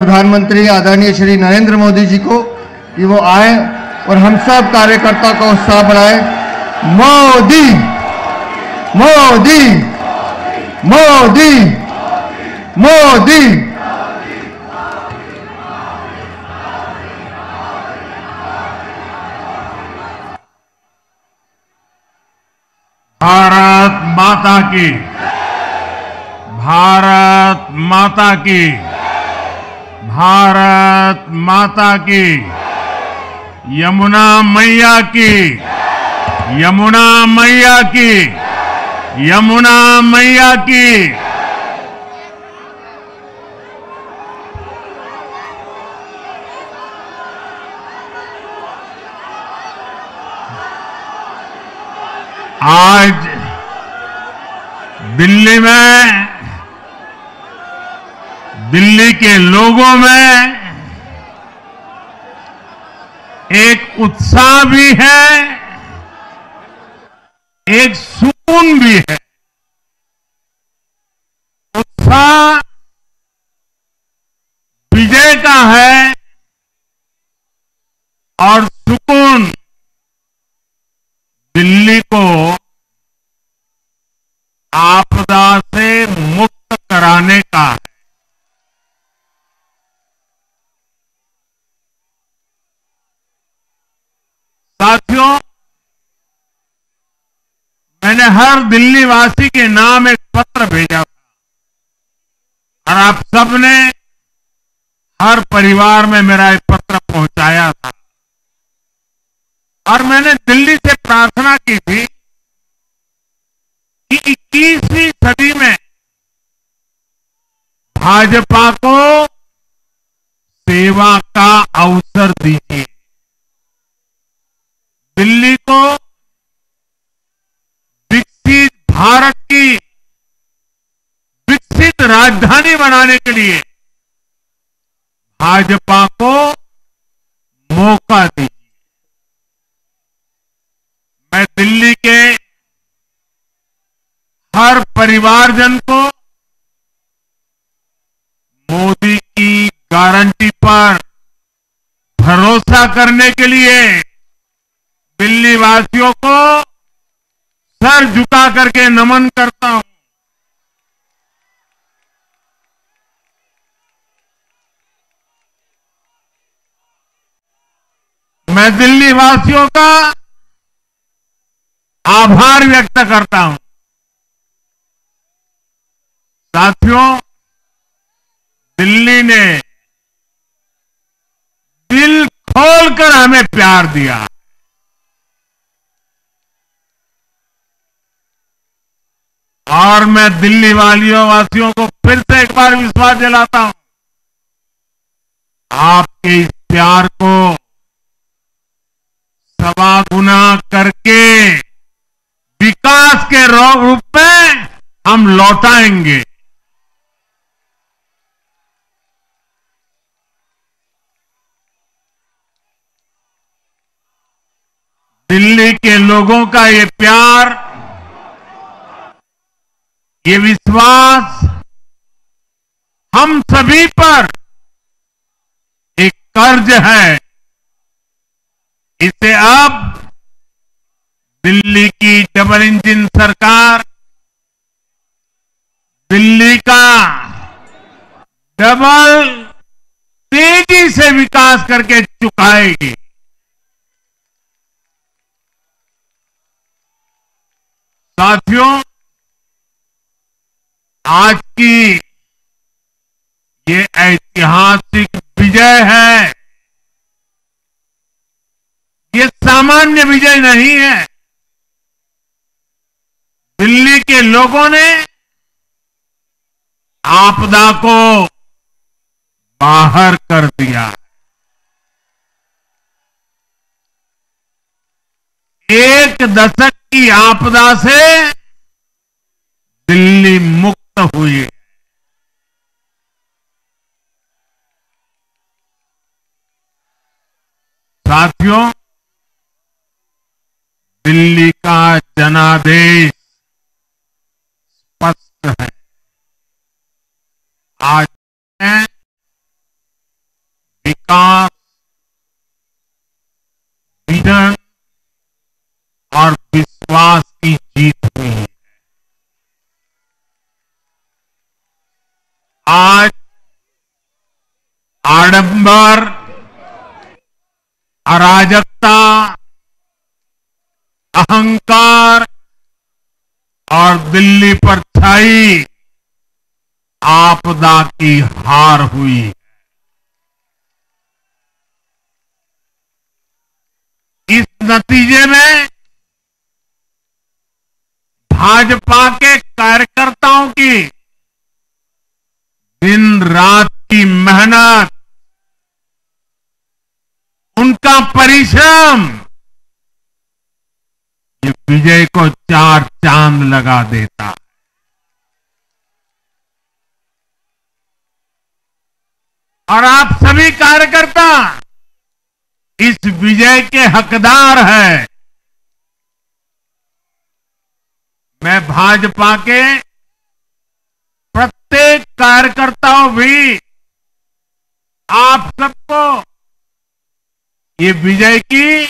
प्रधानमंत्री आदरणीय श्री नरेंद्र मोदी जी को कि वो आए और हम सब कार्यकर्ता का उत्साह बढ़ाए। मोदी मोदी मोदी मोदी। भारत माता की, भारत माता की, भारत माता की, यमुना मैया की, यमुना मैया की, यमुना मैया की। आज दिल्ली में, दिल्ली के लोगों में एक उत्साह भी है, एक सुकून भी है। उत्साह विजय का है और सुकून दिल्ली को आपदा से मुक्त कराने का है। साथियों, मैंने हर दिल्ली वासी के नाम एक पत्र भेजा था और आप सबने हर परिवार में मेरा एक पत्र पहुंचाया था और मैंने दिल्ली से प्रार्थना की थी कि 21वीं सदी में भाजपा को सेवा का अवसर दीजिए, दिल्ली को विकसित भारत की विकसित राजधानी बनाने के लिए भाजपा को मौका दीजिए। मैं दिल्ली के हर परिवारजन को मोदी की गारंटी पर भरोसा करने के लिए दिल्ली वासियों को सर झुका करके नमन करता हूं। मैं दिल्ली वासियों का आभार व्यक्त करता हूं। साथियों, दिल्ली ने दिल खोलकर हमें प्यार दिया और मैं दिल्ली वासियों को फिर से एक बार विश्वास दिलाता हूं, आपके इस प्यार को सवा गुना करके विकास के रूप में हम लौटाएंगे। दिल्ली के लोगों का ये प्यार, ये विश्वास हम सभी पर एक कर्ज है। इसे अब दिल्ली की डबल इंजन सरकार, दिल्ली का डबल तेजी से विकास करके चुकाएगी। साथियों, आज की ये ऐतिहासिक विजय है, ये सामान्य विजय नहीं है। दिल्ली के लोगों ने आपदा को बाहर कर दिया। एक दशक की आपदा से दिल्ली मुक्त हुई है। साथियों, दिल्ली का जनादेश स्पष्ट है। आज विकास, विजन और विश्वास की जीत हुई है। आज आडंबर, अराजकता, अहंकार और दिल्ली पर छाई आपदा की हार हुई है। इस नतीजे में भाजपा के कार्यकर्ताओं की दिन रात की मेहनत, उनका परिश्रम ये विजय को चार चांद लगा देता है। और आप सभी कार्यकर्ता इस विजय के हकदार हैं। मैं भाजपा के प्रत्येक कार्यकर्ताओं भी आप सबको ये विजय की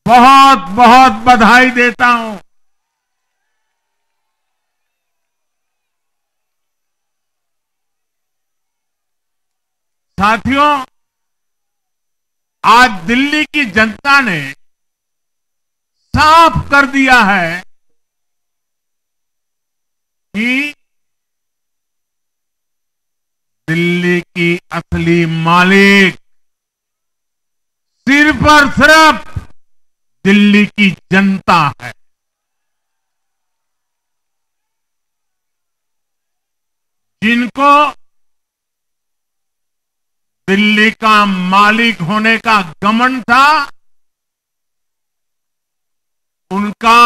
बहुत बहुत बधाई देता हूं। साथियों, आज दिल्ली की जनता ने साफ कर दिया है कि दिल्ली की असली मालिक सिर्फ और सिर्फ दिल्ली की जनता है। जिनको दिल्ली का मालिक होने का घमंड था, उनका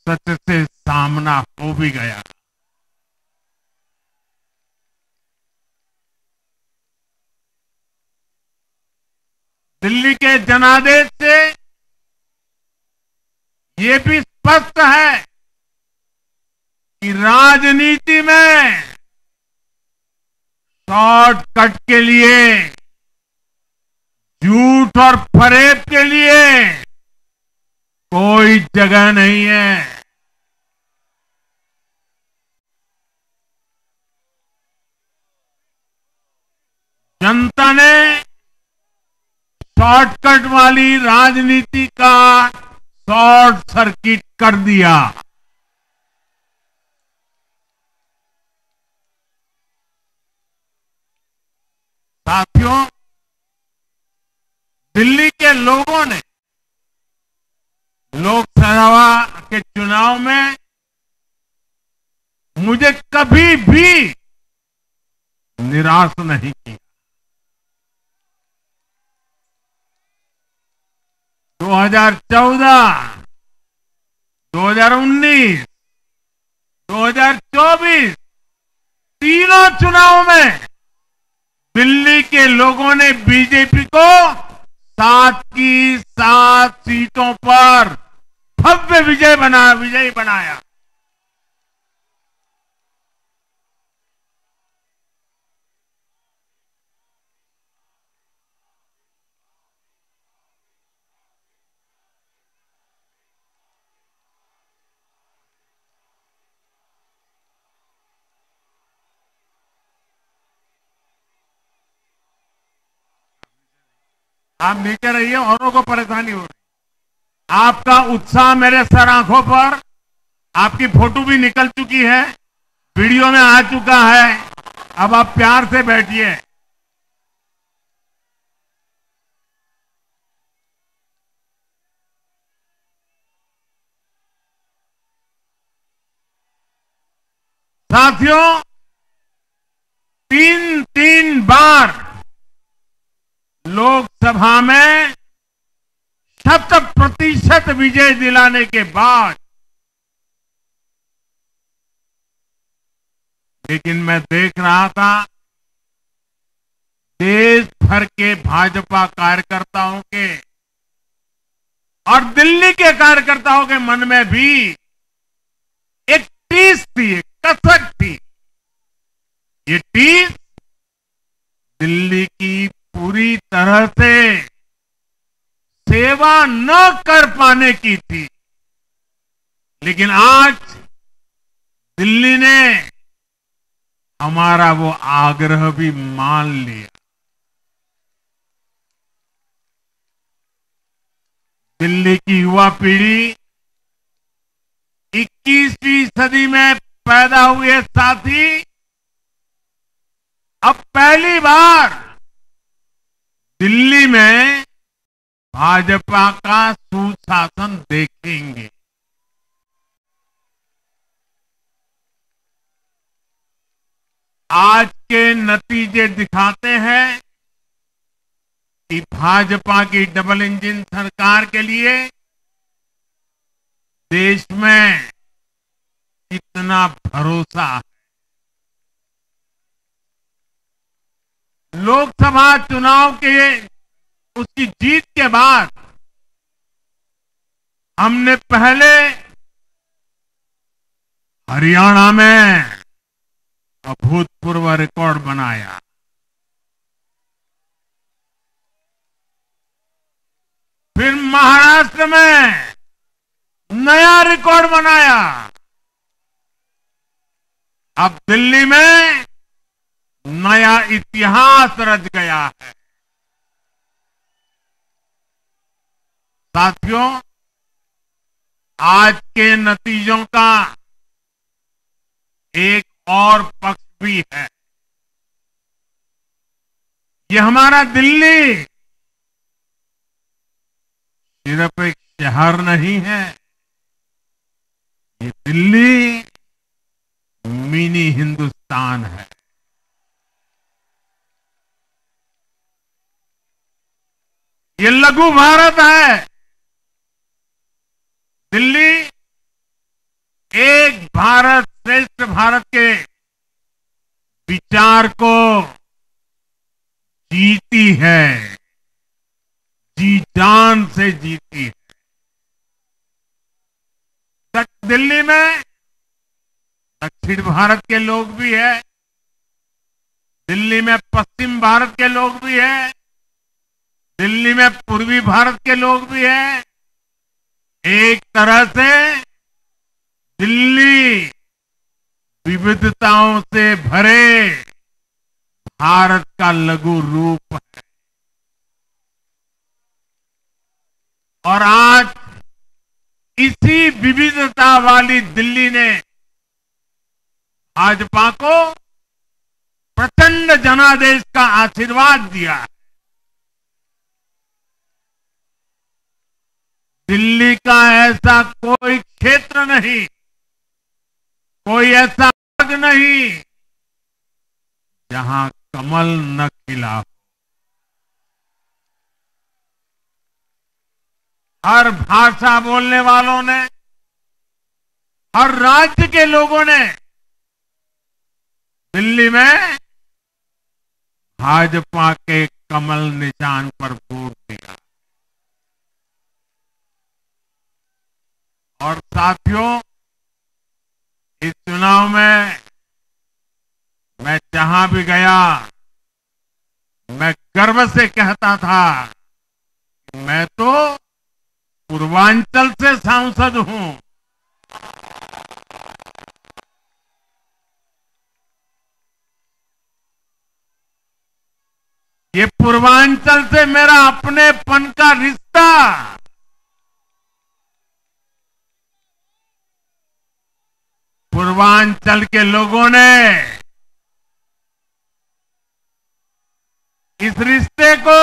सच से सामना हो भी गया। दिल्ली के जनादेश से ये भी स्पष्ट है कि राजनीति में शॉर्टकट के लिए, झूठ और फरेब के लिए कोई जगह नहीं है। जनता ने शॉर्टकट वाली राजनीति का शॉर्ट सर्किट कर दिया। साथियों, दिल्ली के लोगों ने लोकसभा के चुनाव में मुझे कभी भी निराश नहीं किया। 2014, 2019, 2024 तीनों चुनाव में दिल्ली के लोगों ने बीजेपी को 7 की 7 सीटों पर भव्य विजयी बनाया। आप नीचे रहिए, औरों को परेशानी हो रही। आपका उत्साह मेरे सर आंखों पर, आपकी फोटो भी निकल चुकी है, वीडियो में आ चुका है। अब आप प्यार से बैठिए। साथियों, 3 बार लोकसभा में 100% विजय दिलाने के बाद, लेकिन मैं देख रहा था देश भर के भाजपा कार्यकर्ताओं के और दिल्ली के कार्यकर्ताओं के मन में भी एक टीस थी, एक कसक थी। ये टीस दिल्ली पूरी तरह से सेवा न कर पाने की थी, लेकिन आज दिल्ली ने हमारा वो आग्रह भी मान लिया। दिल्ली की युवा पीढ़ी 21वीं सदी में पैदा हुए साथी अब पहली बार दिल्ली में भाजपा का सुशासन देखेंगे। आज के नतीजे दिखाते हैं कि भाजपा की डबल इंजन सरकार के लिए देश में कितना भरोसा है। लोकसभा चुनाव के उसकी जीत के बाद हमने पहले हरियाणा में अभूतपूर्व रिकॉर्ड बनाया, फिर महाराष्ट्र में नया रिकॉर्ड बनाया, अब दिल्ली में नया इतिहास रच गया है। साथियों, आज के नतीजों का एक और पक्ष भी है। ये हमारा दिल्ली सिर्फ एक शहर नहीं है, ये दिल्ली मिनी हिंदुस्तान है। ये लघु भारत है। दिल्ली एक भारत श्रेष्ठ भारत के विचार को जीती है, जी जान से जीती है। दिल्ली में दक्षिण भारत के लोग भी है, दिल्ली में पश्चिम भारत के लोग भी है, दिल्ली में पूर्वी भारत के लोग भी हैं। एक तरह से दिल्ली विविधताओं से भरे भारत का लघु रूप है। और आज इसी विविधता वाली दिल्ली ने भाजपा को प्रचंड जनादेश का आशीर्वाद दिया है। दिल्ली का ऐसा कोई क्षेत्र नहीं, कोई ऐसा भाग नहीं जहां कमल न खिला हो। हर भाषा बोलने वालों ने, हर राज्य के लोगों ने दिल्ली में भाजपा के कमल निशान पर वोट दिया। और साथियों, इस चुनाव में मैं जहां भी गया, मैं गर्व से कहता था कि मैं तो पूर्वांचल से सांसद हूं। ये पूर्वांचल से मेरा अपनेपन का रिश्ता, पूर्वांचल के लोगों ने इस रिश्ते को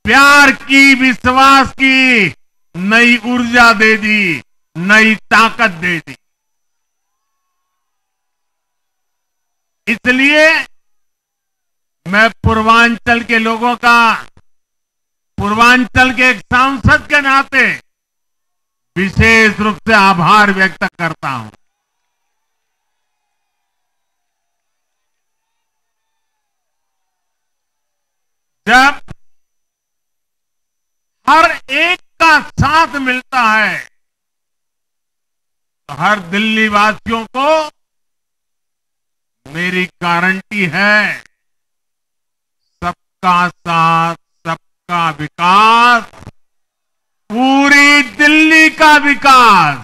प्यार की, विश्वास की नई ऊर्जा दे दी, नई ताकत दे दी। इसलिए मैं पूर्वांचल के लोगों का, पूर्वांचल के एक सांसद के नाते विशेष रूप से आभार व्यक्त करता हूं। जब हर एक का साथ मिलता है तो हर दिल्ली वासियों को मेरी गारंटी है सबका साथ, सबका विकास, पूरी दिल्ली का विकास।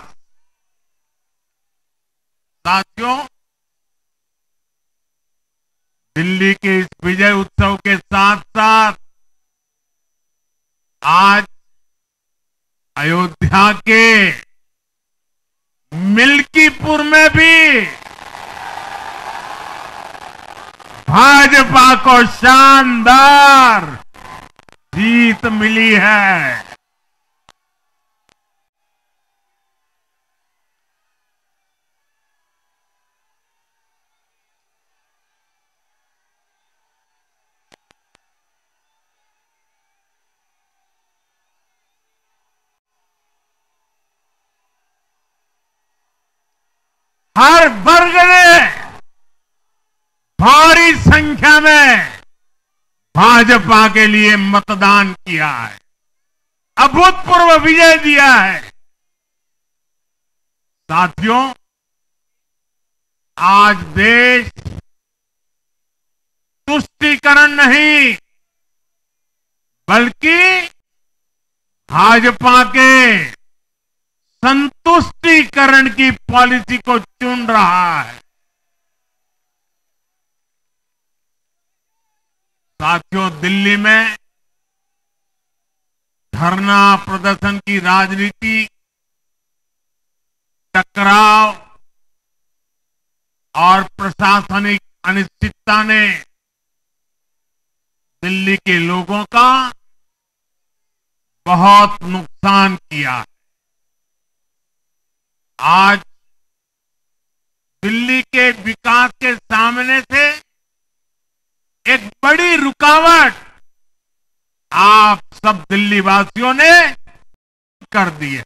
साथियों, दिल्ली के इस विजय उत्सव के साथ साथ आज अयोध्या के मिल्कीपुर में भी भाजपा को शानदार जीत मिली है। हर वर्ग ने भारी संख्या में भाजपा के लिए मतदान किया है, अभूतपूर्व विजय दिया है। साथियों, आज देश तुष्टीकरण नहीं बल्कि भाजपा के संतुष्टीकरण की पॉलिसी को चुन रहा है। साथियों, दिल्ली में धरना प्रदर्शन की राजनीति, टकराव और प्रशासनिक अनिश्चितता ने दिल्ली के लोगों का बहुत नुकसान किया है। आज दिल्ली के विकास के सामने से एक बड़ी रुकावट आप सब दिल्ली वासियों ने कर दी है।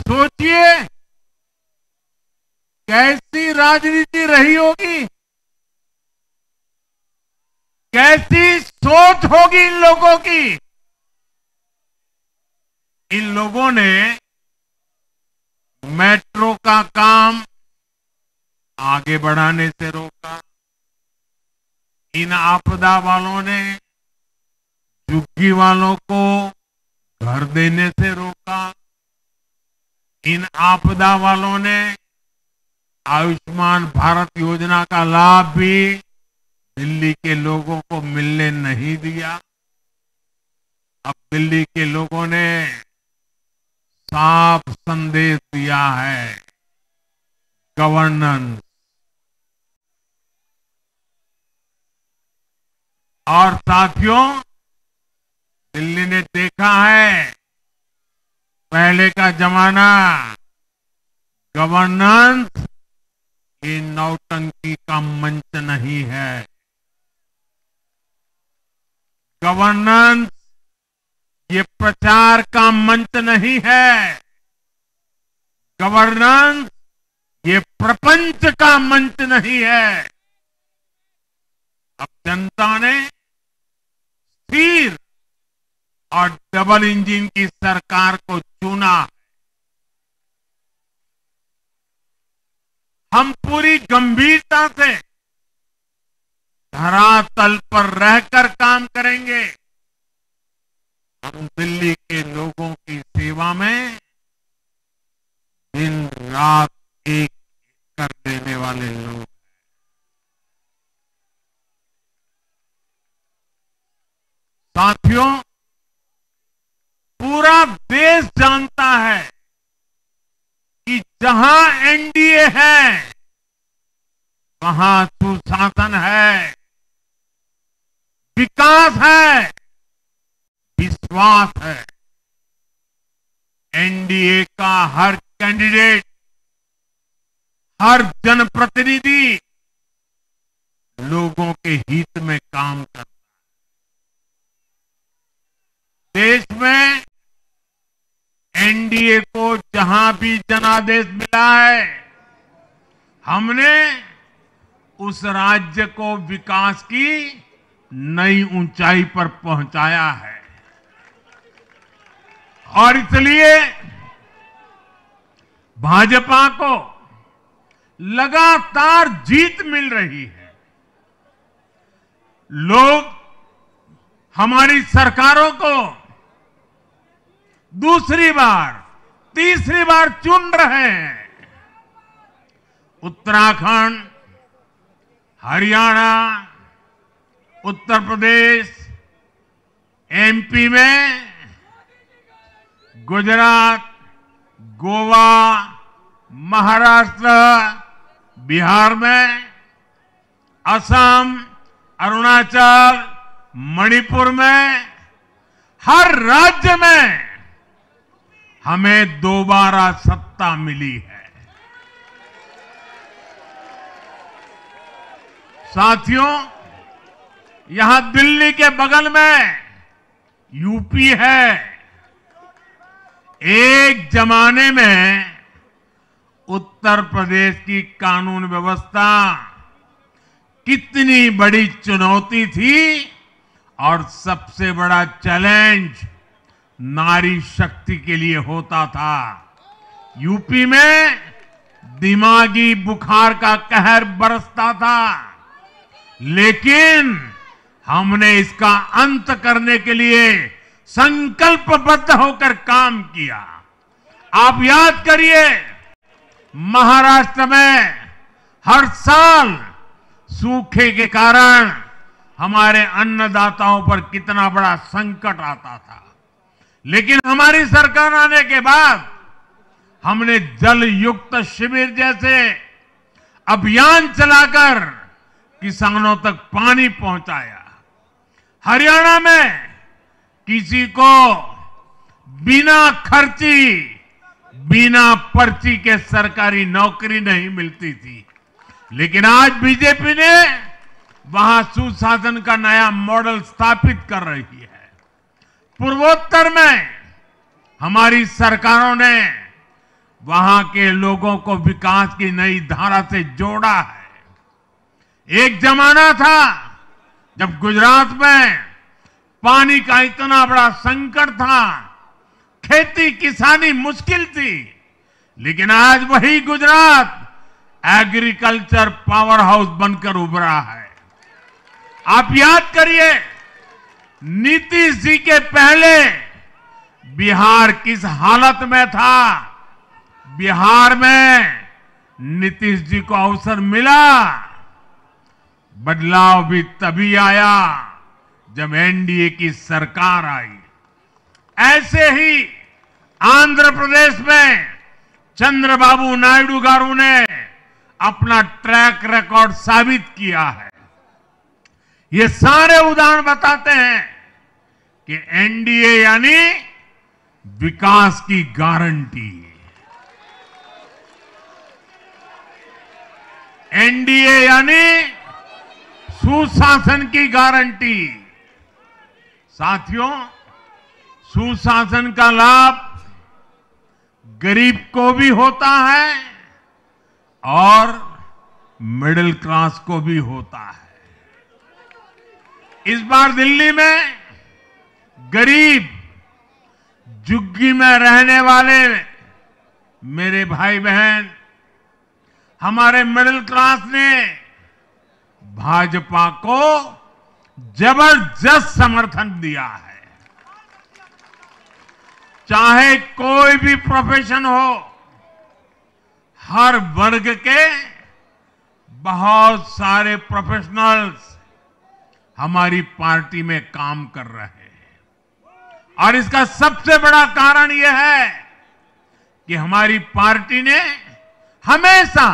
सोचिए कैसी राजनीति रही होगी, कैसी सोच होगी इन लोगों की। इन लोगों ने मेट्रो का काम आगे बढ़ाने से रोका, इन आपदा वालों ने झुग्गी वालों को घर देने से रोका, इन आपदा वालों ने आयुष्मान भारत योजना का लाभ भी दिल्ली के लोगों को मिलने नहीं दिया। अब दिल्ली के लोगों ने साफ संदेश दिया है, गवर्नेंस। और साथियों, दिल्ली ने देखा है पहले का जमाना, गवर्नेंस ये नौटंकी का मंच नहीं है। गवर्नेंस ये प्रचार का मंच नहीं है। गवर्नेंस ये प्रपंच का मंच नहीं है। अब जनता ने स्थिर और डबल इंजन की सरकार को चुना। हम पूरी गंभीरता से धरातल पर रहकर काम करेंगे। हम दिल्ली के लोगों की सेवा में दिन रात एक कर देने वाले लोग। साथियों, पूरा देश जानता है कि जहां एनडीए है वहां सुशासन है, विकास है, विश्वास है। एनडीए का हर कैंडिडेट, हर जनप्रतिनिधि लोगों के हित में काम करता है। देश में एनडीए को जहां भी जनादेश मिला है, हमने उस राज्य को विकास की नई ऊंचाई पर पहुंचाया है। और इसलिए भाजपा को लगातार जीत मिल रही है। लोग हमारी सरकारों को दूसरी बार, तीसरी बार चुन रहे हैं। उत्तराखंड, हरियाणा, उत्तर प्रदेश, एमपी में, गुजरात, गोवा, महाराष्ट्र, बिहार में, असम, अरुणाचल, मणिपुर में, हर राज्य में हमें दोबारा सत्ता मिली है। साथियों, यहां दिल्ली के बगल में यूपी है। एक जमाने में उत्तर प्रदेश की कानून व्यवस्था कितनी बड़ी चुनौती थी और सबसे बड़ा चैलेंज नारी शक्ति के लिए होता था। यूपी में दिमागी बुखार का कहर बरसता था, लेकिन हमने इसका अंत करने के लिए संकल्पबद्ध होकर काम किया। आप याद करिए, महाराष्ट्र में हर साल सूखे के कारण हमारे अन्नदाताओं पर कितना बड़ा संकट आता था, लेकिन हमारी सरकार आने के बाद हमने जल युक्त शिविर जैसे अभियान चलाकर किसानों तक पानी पहुंचाया। हरियाणा में किसी को बिना खर्ची, बिना पर्ची के सरकारी नौकरी नहीं मिलती थी, लेकिन आज बीजेपी ने वहां सुशासन का नया मॉडल स्थापित कर रही है। पूर्वोत्तर में हमारी सरकारों ने वहां के लोगों को विकास की नई धारा से जोड़ा है। एक जमाना था जब गुजरात में पानी का इतना बड़ा संकट था, खेती किसानी मुश्किल थी, लेकिन आज वही गुजरात एग्रीकल्चर पावर हाउस बनकर उभरा है। आप याद करिए, नीतीश जी के पहले बिहार किस हालत में था। बिहार में नीतीश जी को अवसर मिला। बदलाव भी तभी आया जब एनडीए की सरकार आई। ऐसे ही आंध्र प्रदेश में चंद्रबाबू नायडू गारू ने अपना ट्रैक रिकॉर्ड साबित किया है। ये सारे उदाहरण बताते हैं कि एनडीए यानी विकास की गारंटी। एनडीए यानी सुशासन की गारंटी। साथियों, सुशासन का लाभ गरीब को भी होता है और मिडिल क्लास को भी होता है। इस बार दिल्ली में गरीब, झुग्गी में रहने वाले मेरे भाई बहन, हमारे मिडिल क्लास ने भाजपा को जबरदस्त समर्थन दिया है। चाहे कोई भी प्रोफेशन हो, हर वर्ग के बहुत सारे प्रोफेशनल्स हमारी पार्टी में काम कर रहे हैं। और इसका सबसे बड़ा कारण यह है कि हमारी पार्टी ने हमेशा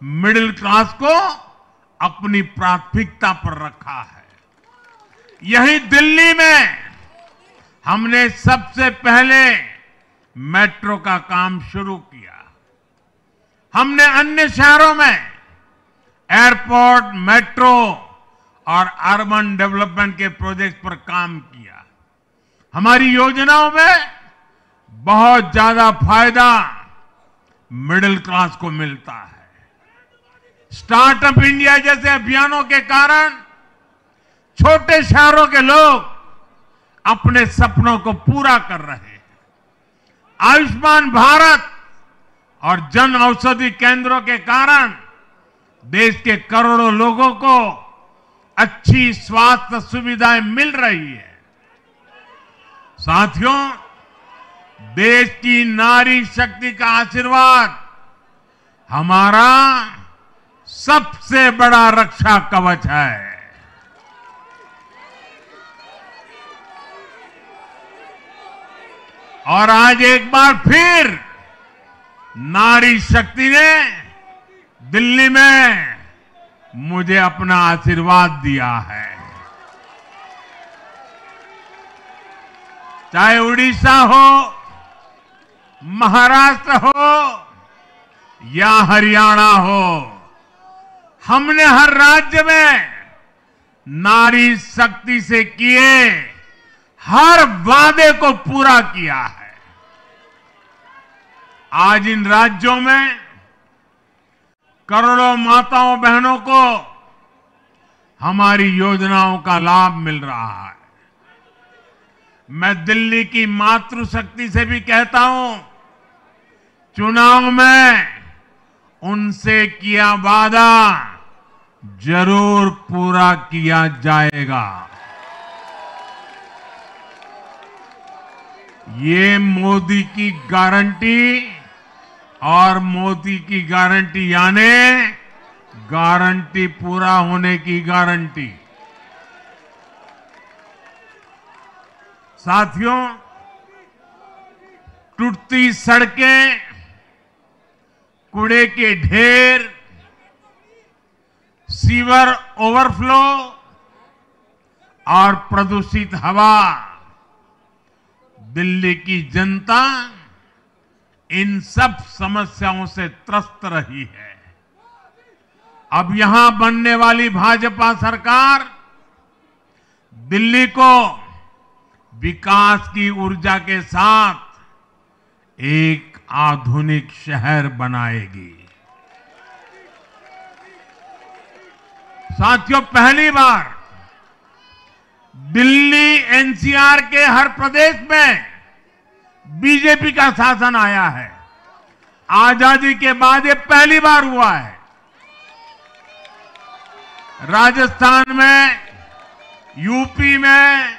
मिडिल क्लास को अपनी प्राथमिकता पर रखा है। यही दिल्ली में हमने सबसे पहले मेट्रो का काम शुरू किया। हमने अन्य शहरों में एयरपोर्ट, मेट्रो और अर्बन डेवलपमेंट के प्रोजेक्ट पर काम किया। हमारी योजनाओं में बहुत ज्यादा फायदा मिडिल क्लास को मिलता है। स्टार्टअप इंडिया जैसे अभियानों के कारण छोटे शहरों के लोग अपने सपनों को पूरा कर रहे हैं। आयुष्मान भारत और जन औषधि केंद्रों के कारण देश के करोड़ों लोगों को अच्छी स्वास्थ्य सुविधाएं मिल रही है। साथियों, देश की नारी शक्ति का आशीर्वाद हमारा सबसे बड़ा रक्षा कवच है। और आज एक बार फिर नारी शक्ति ने दिल्ली में मुझे अपना आशीर्वाद दिया है। चाहे उड़ीसा हो, महाराष्ट्र हो या हरियाणा हो, हमने हर राज्य में नारी शक्ति से किए हर वादे को पूरा किया है। आज इन राज्यों में करोड़ों माताओं बहनों को हमारी योजनाओं का लाभ मिल रहा है। मैं दिल्ली की मातृशक्ति से भी कहता हूं, चुनाव में उनसे किया वादा जरूर पूरा किया जाएगा। ये मोदी की गारंटी और मोदी की गारंटी यानी गारंटी पूरा होने की गारंटी। साथियों, टूटती सड़कें, कूड़े के ढेर, सीवर ओवरफ्लो और प्रदूषित हवा, दिल्ली की जनता इन सब समस्याओं से त्रस्त रही है। अब यहां बनने वाली भाजपा सरकार दिल्ली को विकास की ऊर्जा के साथ एक आधुनिक शहर बनाएगी। साथियों, पहली बार दिल्ली एनसीआर के हर प्रदेश में बीजेपी का शासन आया है। आजादी के बाद ये पहली बार हुआ है। राजस्थान में, यूपी में,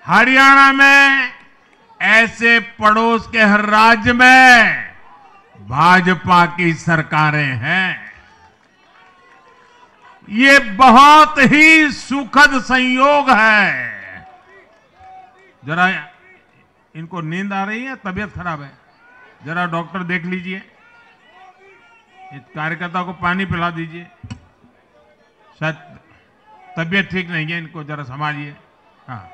हरियाणा में, ऐसे पड़ोस के हर राज्य में भाजपा की सरकारें हैं। ये बहुत ही सुखद संयोग है। जरा इनको नींद आ रही है, तबीयत खराब है, जरा डॉक्टर देख लीजिए। इस कार्यकर्ता को पानी पिला दीजिए, शायद तबीयत ठीक नहीं है, इनको जरा संभालिए। हाँ,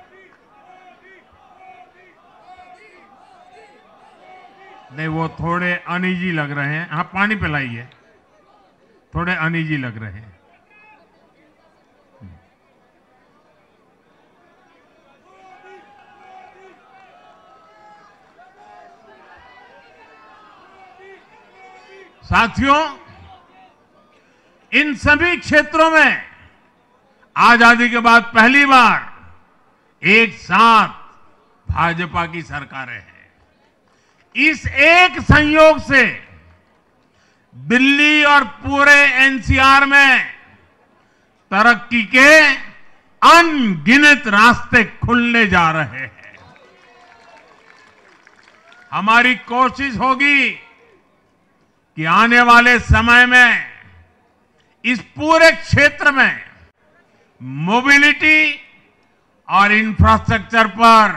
नहीं वो थोड़े अनईजी लग रहे हैं। हाँ, पानी पिलाइए, थोड़े अनईजी लग रहे हैं। साथियों, इन सभी क्षेत्रों में आजादी के बाद पहली बार एक साथ भाजपा की सरकारें हैं। इस एक संयोग से दिल्ली और पूरे एनसीआर में तरक्की के अनगिनत रास्ते खुलने जा रहे हैं। हमारी कोशिश होगी कि आने वाले समय में इस पूरे क्षेत्र में मोबिलिटी और इंफ्रास्ट्रक्चर पर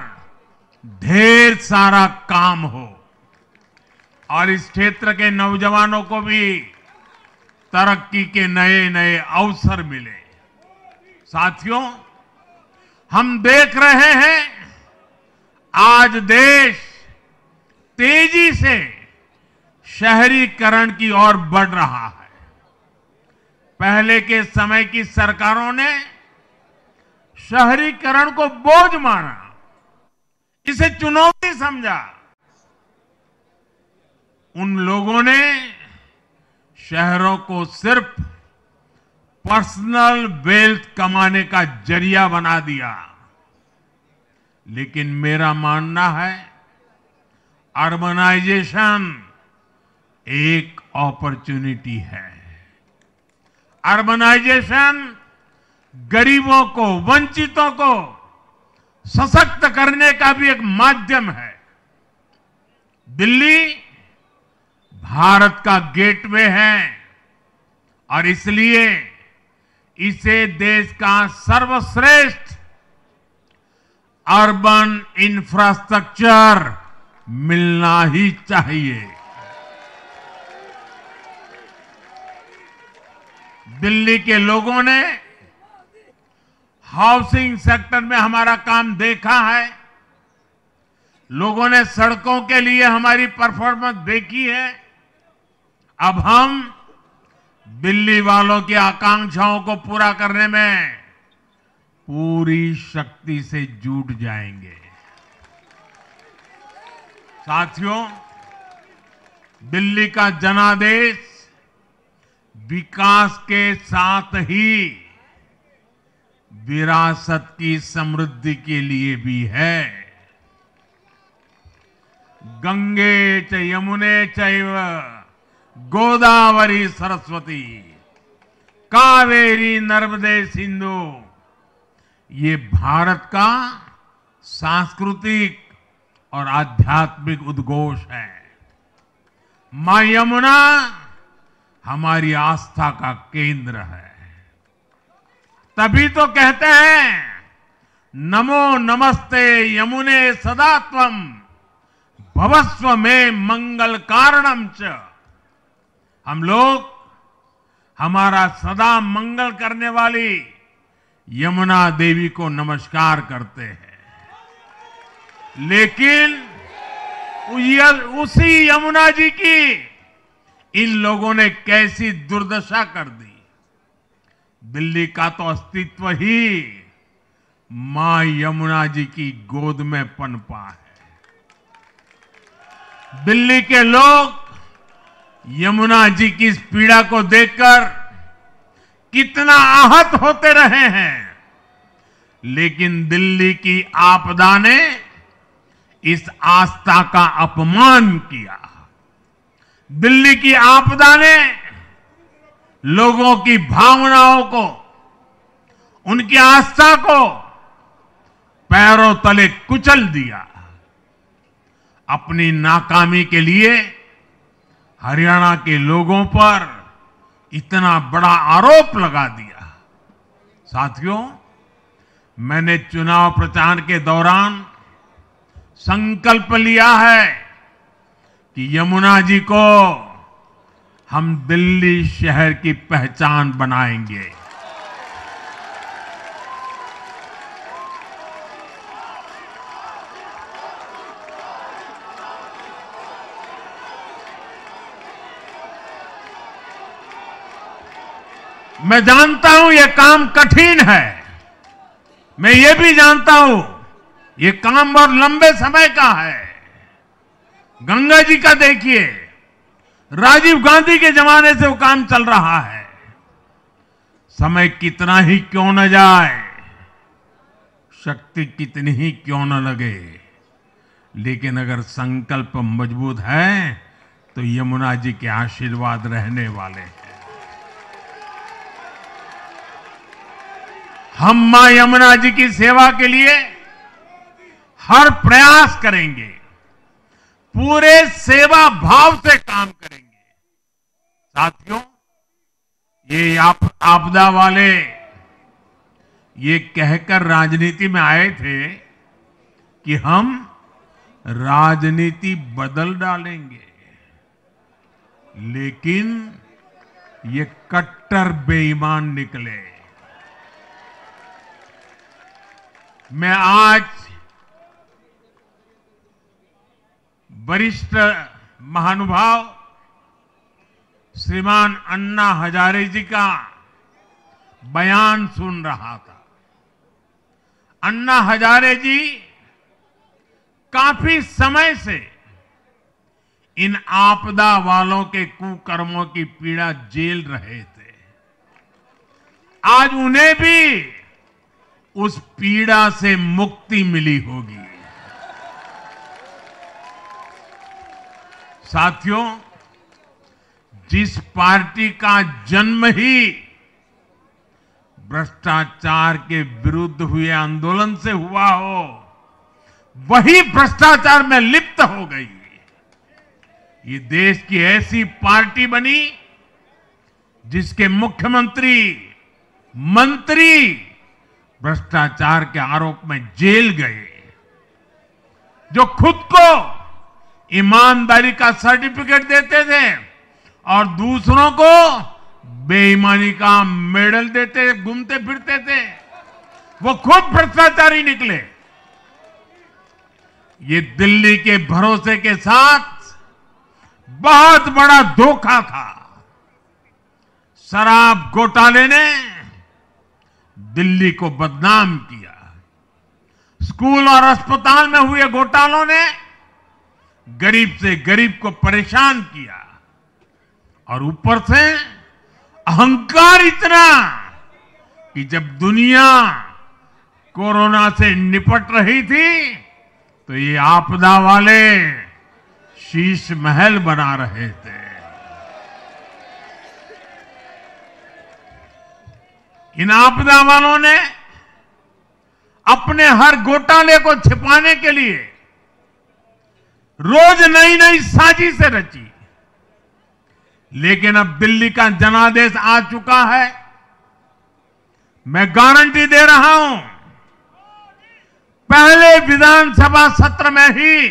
ढेर सारा काम हो और इस क्षेत्र के नौजवानों को भी तरक्की के नए नए अवसर मिले। साथियों, हम देख रहे हैं आज देश तेजी से शहरीकरण की ओर बढ़ रहा है। पहले के समय की सरकारों ने शहरीकरण को बोझ माना, इसे चुनौती समझा। उन लोगों ने शहरों को सिर्फ पर्सनल वेल्थ कमाने का जरिया बना दिया। लेकिन मेरा मानना है, अर्बनाइजेशन एक अपॉर्चुनिटी है। अर्बनाइजेशन गरीबों को, वंचितों को सशक्त करने का भी एक माध्यम है। दिल्ली भारत का गेटवे है और इसलिए इसे देश का सर्वश्रेष्ठ अर्बन इंफ्रास्ट्रक्चर मिलना ही चाहिए। दिल्ली के लोगों ने हाउसिंग सेक्टर में हमारा काम देखा है, लोगों ने सड़कों के लिए हमारी परफॉर्मेंस देखी है। अब हम दिल्ली वालों की आकांक्षाओं को पूरा करने में पूरी शक्ति से जुट जाएंगे। साथियों, दिल्ली का जनादेश विकास के साथ ही विरासत की समृद्धि के लिए भी है। गंगे च यमुने चैव गोदावरी सरस्वती कावेरी नर्मदे सिंधु, ये भारत का सांस्कृतिक और आध्यात्मिक उद्घोष है। मां यमुना हमारी आस्था का केंद्र है। तभी तो कहते हैं नमो नमस्ते यमुने सदा त्वम भवस्व में मंगल कारणम च। हम लोग हमारा सदा मंगल करने वाली यमुना देवी को नमस्कार करते हैं, लेकिन उसी यमुना जी की इन लोगों ने कैसी दुर्दशा कर दी। दिल्ली का तो अस्तित्व ही मां यमुना जी की गोद में पनपा है। दिल्ली के लोग यमुना जी की इस पीड़ा को देखकर कितना आहत होते रहे हैं, लेकिन दिल्ली की आपदा ने इस आस्था का अपमान किया। दिल्ली की आपदा ने लोगों की भावनाओं को, उनकी आस्था को पैरों तले कुचल दिया। अपनी नाकामी के लिए हरियाणा के लोगों पर इतना बड़ा आरोप लगा दिया। साथियों, मैंने चुनाव प्रचार के दौरान संकल्प लिया है कि यमुना जी को हम दिल्ली शहर की पहचान बनाएंगे। मैं जानता हूं यह काम कठिन है, मैं ये भी जानता हूं ये काम बहुत लंबे समय का है। गंगा जी का देखिए, राजीव गांधी के जमाने से वो काम चल रहा है। समय कितना ही क्यों न जाए, शक्ति कितनी ही क्यों न लगे, लेकिन अगर संकल्प मजबूत है तो यमुना जी के आशीर्वाद रहने वाले हैं। हम मां यमुना जी की सेवा के लिए हर प्रयास करेंगे, पूरे सेवा भाव से काम करेंगे। साथियों, ये आपदा वाले ये कहकर राजनीति में आए थे कि हम राजनीति बदल डालेंगे, लेकिन ये कट्टर बेईमान निकले। मैं आज वरिष्ठ महानुभाव श्रीमान अन्ना हजारे जी का बयान सुन रहा था। अन्ना हजारे जी काफी समय से इन आपदा वालों के कुकर्मों की पीड़ा झेल रहे थे। आज उन्हें भी उस पीड़ा से मुक्ति मिली होगी। साथियों, जिस पार्टी का जन्म ही भ्रष्टाचार के विरुद्ध हुए आंदोलन से हुआ हो, वही भ्रष्टाचार में लिप्त हो गई। ये देश की ऐसी पार्टी बनी जिसके मुख्यमंत्री, मंत्री भ्रष्टाचार के आरोप में जेल गए, जो खुद को ईमानदारी का सर्टिफिकेट देते थे और दूसरों को बेईमानी का मेडल देते घूमते फिरते थे, वो खुद भ्रष्टाचारी निकले। ये दिल्ली के भरोसे के साथ बहुत बड़ा धोखा था। शराब घोटाले ने दिल्ली को बदनाम किया। स्कूल और अस्पताल में हुए घोटालों ने गरीब से गरीब को परेशान किया और ऊपर से अहंकार इतना कि जब दुनिया कोरोना से निपट रही थी तो ये आपदा वाले शीश महल बना रहे थे। इन आपदा वालों ने अपने हर घोटाले को छिपाने के लिए रोज नई नई साजिशें रची। लेकिन अब दिल्ली का जनादेश आ चुका है। मैं गारंटी दे रहा हूं, पहले विधानसभा सत्र में ही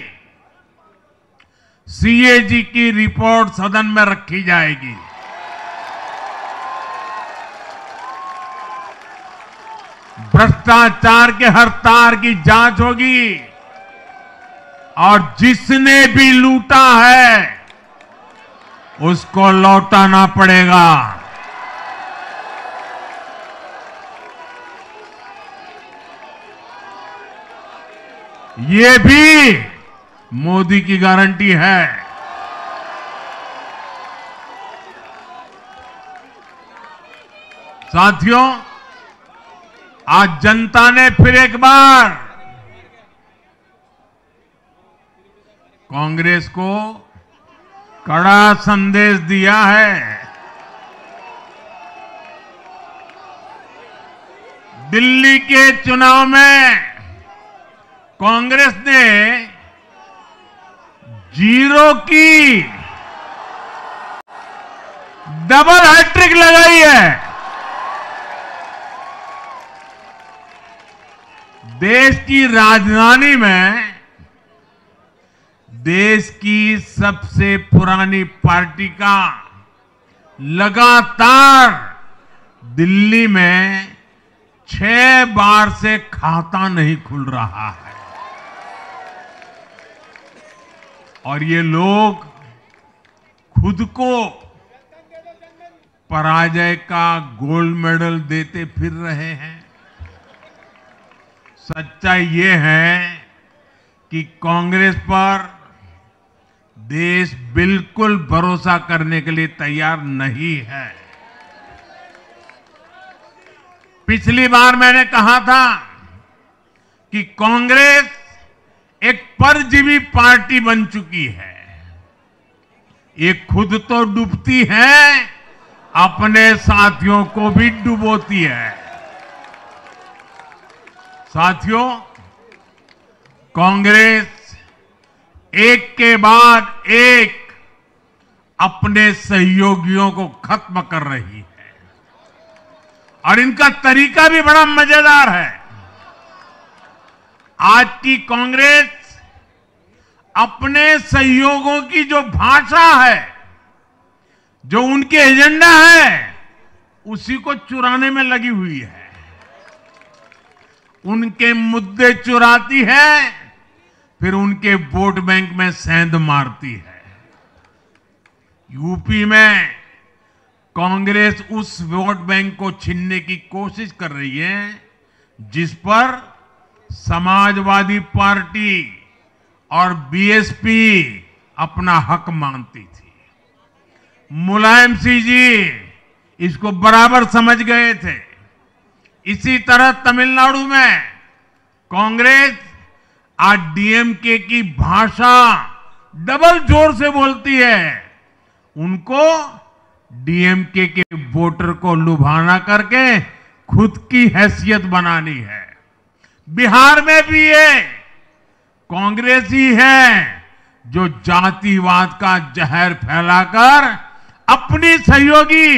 सीएजी की रिपोर्ट सदन में रखी जाएगी। भ्रष्टाचार के हर तार की जांच होगी और जिसने भी लूटा है उसको लौटाना पड़ेगा। ये भी मोदी की गारंटी है। साथियों, आज जनता ने फिर एक बार कांग्रेस को कड़ा संदेश दिया है। दिल्ली के चुनाव में कांग्रेस ने 0 की डबल हैट्रिक लगाई है। देश की राजधानी में देश की सबसे पुरानी पार्टी का लगातार दिल्ली में 6 बार से खाता नहीं खुल रहा है और ये लोग खुद को पराजय का गोल्ड मेडल देते फिर रहे हैं। सच्चाई ये है कि कांग्रेस पर देश बिल्कुल भरोसा करने के लिए तैयार नहीं है। पिछली बार मैंने कहा था कि कांग्रेस एक परजीवी पार्टी बन चुकी है। ये खुद तो डूबती है, अपने साथियों को भी डुबोती है। साथियों, कांग्रेस एक के बाद एक अपने सहयोगियों को खत्म कर रही है और इनका तरीका भी बड़ा मजेदार है। आज की कांग्रेस अपने सहयोगियों की जो भाषा है, जो उनके एजेंडा है, उसी को चुराने में लगी हुई है। उनके मुद्दे चुराती है, फिर उनके वोट बैंक में सेंध मारती है। यूपी में कांग्रेस उस वोट बैंक को छीनने की कोशिश कर रही है जिस पर समाजवादी पार्टी और बीएसपी अपना हक मानती थी। मुलायम सिंह जी इसको बराबर समझ गए थे। इसी तरह तमिलनाडु में कांग्रेस आज डीएमके की भाषा डबल जोर से बोलती है। उनको डीएमके के वोटर को लुभाना करके खुद की हैसियत बनानी है। बिहार में भी ये कांग्रेस ही है जो जातिवाद का जहर फैलाकर अपनी सहयोगी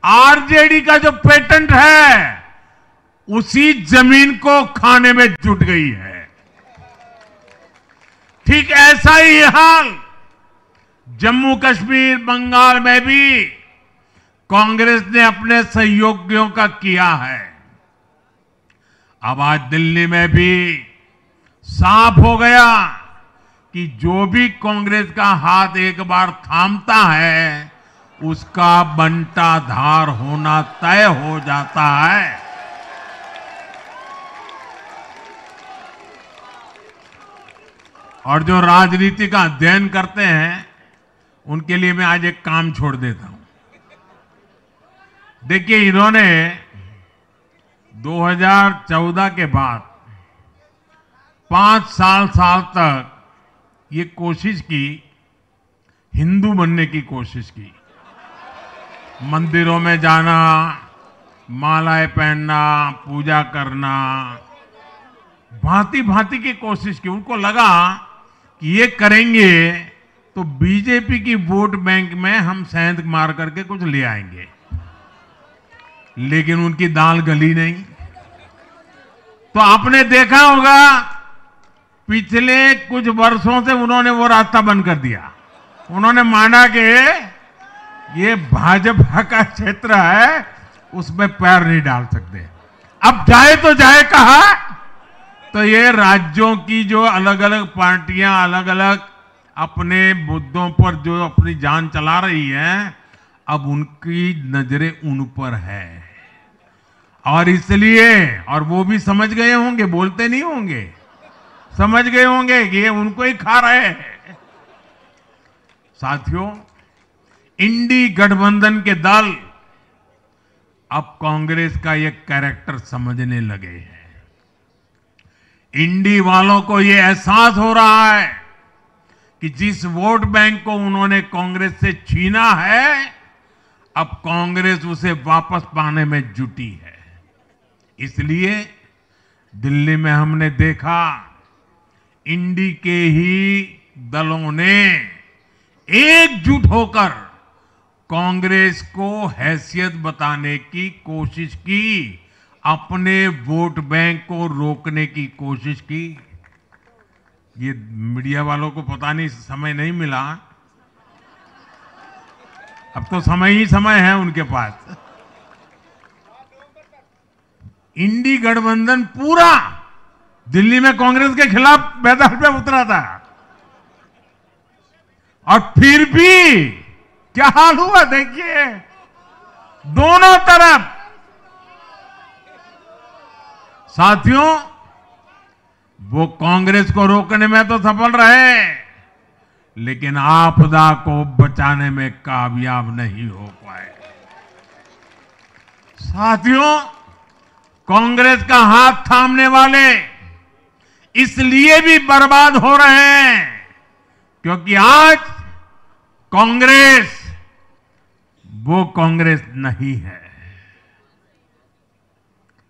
आरजेडी का जो पेटेंट है उसी जमीन को खाने में जुट गई है। ठीक ऐसा ही हाल जम्मू कश्मीर, बंगाल में भी कांग्रेस ने अपने सहयोगियों का किया है। अब आज दिल्ली में भी साफ हो गया कि जो भी कांग्रेस का हाथ एक बार थामता है उसका बंटाधार होना तय हो जाता है। और जो राजनीति का अध्ययन करते हैं उनके लिए मैं आज एक काम छोड़ देता हूं। देखिए, इन्होंने 2014 के बाद 5 साल तक ये कोशिश की, हिंदू बनने की कोशिश की। मंदिरों में जाना, मालाएं पहनना, पूजा करना, भांति भांति की कोशिश की। उनको लगा कि ये करेंगे तो बीजेपी की वोट बैंक में हम सेंध मार करके कुछ ले आएंगे, लेकिन उनकी दाल गली नहीं। तो आपने देखा होगा पिछले कुछ वर्षों से उन्होंने वो रास्ता बंद कर दिया। उन्होंने माना कि ये भाजपा का क्षेत्र है, उसमें पैर नहीं डाल सकते। अब जाए तो जाए कहा, तो ये राज्यों की जो अलग अलग पार्टियां अलग अलग अपने मुद्दों पर जो अपनी जान चला रही हैं, अब उनकी नजरें उन पर है। और इसलिए, और वो भी समझ गए होंगे, बोलते नहीं होंगे, समझ गए होंगे कि ये उनको ही खा रहे हैं। साथियों, इंडी गठबंधन के दल अब कांग्रेस का ये कैरेक्टर समझने लगे हैं। इंडी वालों को ये एहसास हो रहा है कि जिस वोट बैंक को उन्होंने कांग्रेस से छीना है, अब कांग्रेस उसे वापस पाने में जुटी है। इसलिए दिल्ली में हमने देखा इंडी के ही दलों ने एकजुट होकर कांग्रेस को हैसियत बताने की कोशिश की, अपने वोट बैंक को रोकने की कोशिश की। ये मीडिया वालों को पता नहीं, समय नहीं मिला। अब तो समय ही समय है उनके पास। इंडी गठबंधन पूरा दिल्ली में कांग्रेस के खिलाफ मैदान पे उतरा था, और फिर भी क्या हाल हुआ देखिए, दोनों तरफ। साथियों, वो कांग्रेस को रोकने में तो सफल रहे, लेकिन आपदा को बचाने में कामयाब नहीं हो पाए। साथियों, कांग्रेस का हाथ थामने वाले इसलिए भी बर्बाद हो रहे हैं क्योंकि आज कांग्रेस वो कांग्रेस नहीं है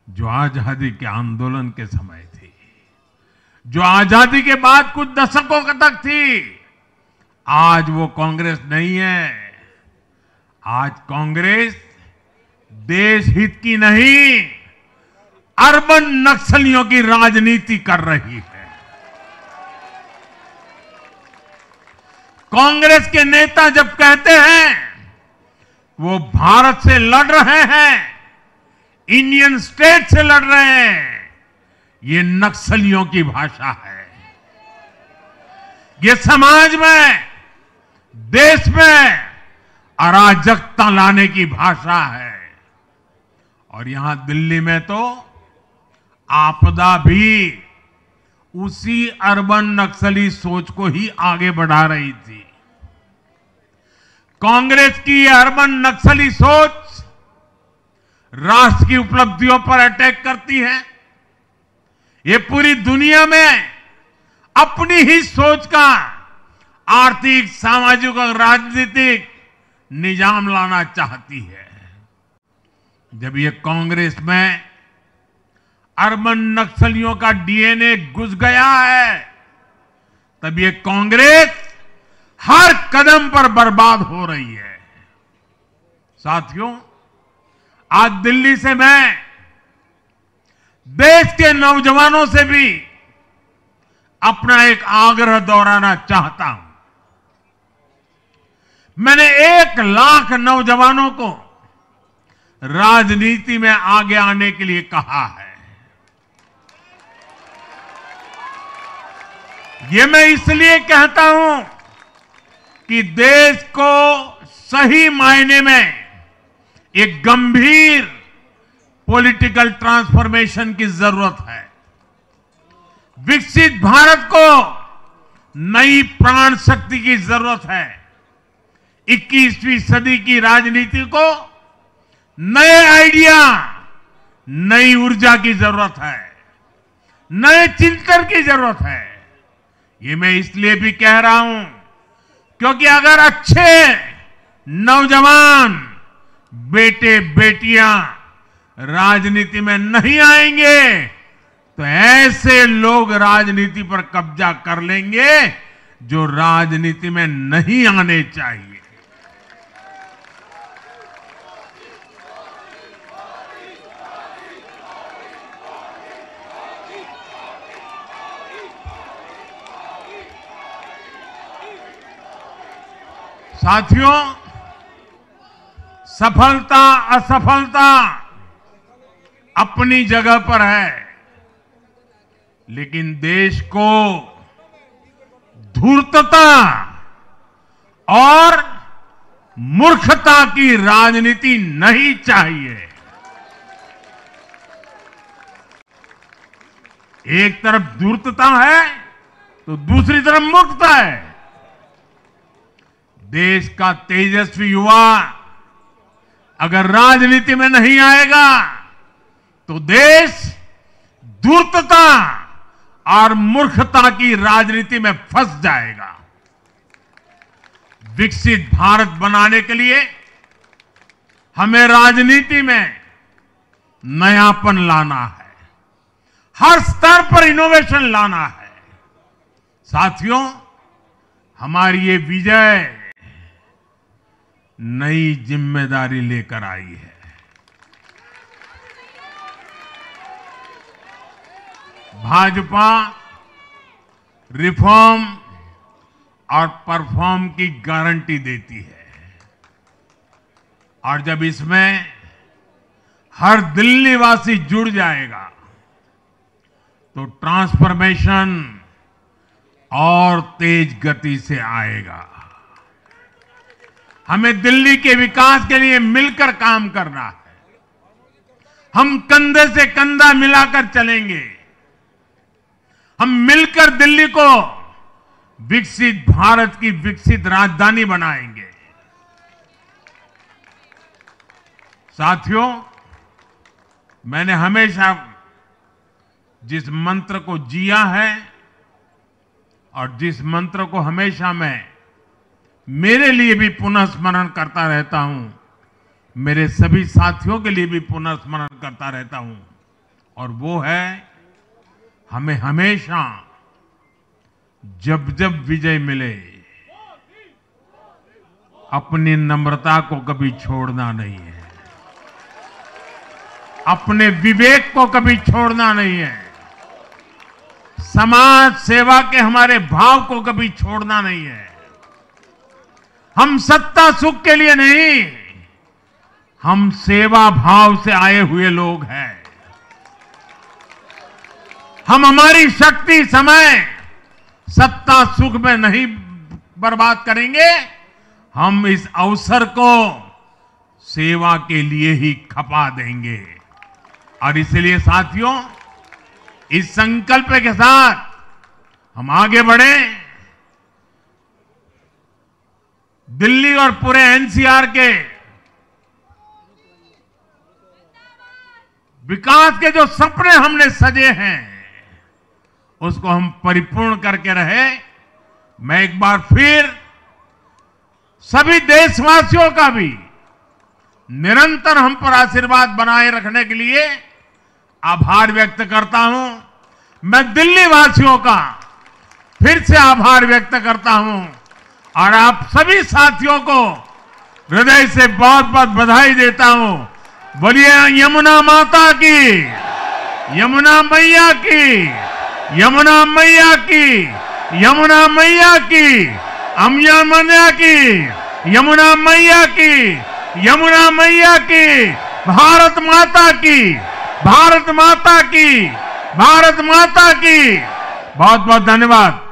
जो आजादी के आंदोलन के समय थी, जो आजादी के बाद कुछ दशकों तक थी। आज वो कांग्रेस नहीं है। आज कांग्रेस देश हित की नहीं, अर्बन नक्सलियों की राजनीति कर रही है। कांग्रेस के नेता जब कहते हैं वो भारत से लड़ रहे हैं, इंडियन स्टेट से लड़ रहे हैं, ये नक्सलियों की भाषा है। ये समाज में, देश में अराजकता लाने की भाषा है। और यहां दिल्ली में तो आपदा भी उसी अर्बन नक्सली सोच को ही आगे बढ़ा रही थी। कांग्रेस की अर्बन नक्सली सोच राष्ट्र की उपलब्धियों पर अटैक करती है। ये पूरी दुनिया में अपनी ही सोच का आर्थिक, सामाजिक और राजनीतिक निजाम लाना चाहती है। जब ये कांग्रेस में अर्बन नक्सलियों का डीएनए घुस गया है, तब ये कांग्रेस हर कदम पर बर्बाद हो रही है। साथियों, आज दिल्ली से मैं देश के नौजवानों से भी अपना एक आग्रह दोहराना चाहता हूं। मैंने 1 लाख नौजवानों को राजनीति में आगे आने के लिए कहा है। ये मैं इसलिए कहता हूं कि देश को सही मायने में एक गंभीर पॉलिटिकल ट्रांसफॉर्मेशन की जरूरत है। विकसित भारत को नई प्राण शक्ति की जरूरत है। 21वीं सदी की राजनीति को नए आइडिया, नई ऊर्जा की जरूरत है, नए चिंतन की जरूरत है। ये मैं इसलिए भी कह रहा हूं क्योंकि अगर अच्छे नौजवान बेटे बेटियां राजनीति में नहीं आएंगे तो ऐसे लोग राजनीति पर कब्जा कर लेंगे जो राजनीति में नहीं आने चाहिए। साथियों, सफलता असफलता अपनी जगह पर है, लेकिन देश को धूर्तता और मूर्खता की राजनीति नहीं चाहिए। एक तरफ धूर्तता है तो दूसरी तरफ मूर्खता है। देश का तेजस्वी युवा अगर राजनीति में नहीं आएगा तो देश धूर्तता और मूर्खता की राजनीति में फंस जाएगा। विकसित भारत बनाने के लिए हमें राजनीति में नयापन लाना है, हर स्तर पर इनोवेशन लाना है। साथियों, हमारी ये विजय नई जिम्मेदारी लेकर आई है। भाजपा रिफॉर्म और परफॉर्म की गारंटी देती है, और जब इसमें हर दिल्ली वासी जुड़ जाएगा तो ट्रांसफॉर्मेशन और तेज गति से आएगा। हमें दिल्ली के विकास के लिए मिलकर काम करना है। हम कंधे से कंधा मिलाकर चलेंगे। हम मिलकर दिल्ली को विकसित भारत की विकसित राजधानी बनाएंगे। साथियों, मैंने हमेशा जिस मंत्र को जिया है और जिस मंत्र को हमेशा मैं मेरे लिए भी पुनः स्मरण करता रहता हूं, मेरे सभी साथियों के लिए भी पुनः स्मरण करता रहता हूं, और वो है, हमें हमेशा जब जब विजय मिले अपनी नम्रता को कभी छोड़ना नहीं है, अपने विवेक को कभी छोड़ना नहीं है, समाज सेवा के हमारे भाव को कभी छोड़ना नहीं है। हम सत्ता सुख के लिए नहीं, हम सेवा भाव से आए हुए लोग हैं। हम हमारी शक्ति समय सत्ता सुख में नहीं बर्बाद करेंगे, हम इस अवसर को सेवा के लिए ही खपा देंगे। और इसलिए साथियों, इस संकल्प के साथ हम आगे बढ़ें। दिल्ली और पूरे एनसीआर के विकास के जो सपने हमने सजे हैं उसको हम परिपूर्ण करके रहे। मैं एक बार फिर सभी देशवासियों का भी निरंतर हम पर आशीर्वाद बनाए रखने के लिए आभार व्यक्त करता हूं। मैं दिल्ली वासियों का फिर से आभार व्यक्त करता हूं और आप सभी साथियों को हृदय से बहुत बहुत बधाई देता हूं। बोलिए यमुना माता की, यमुना मैया की, यमुना मैया की, यमुना मैया की, अम्या मैया की, यमुना मैया की, यमुना मैया की, भारत माता की, भारत माता की, भारत माता की। बहुत बहुत धन्यवाद।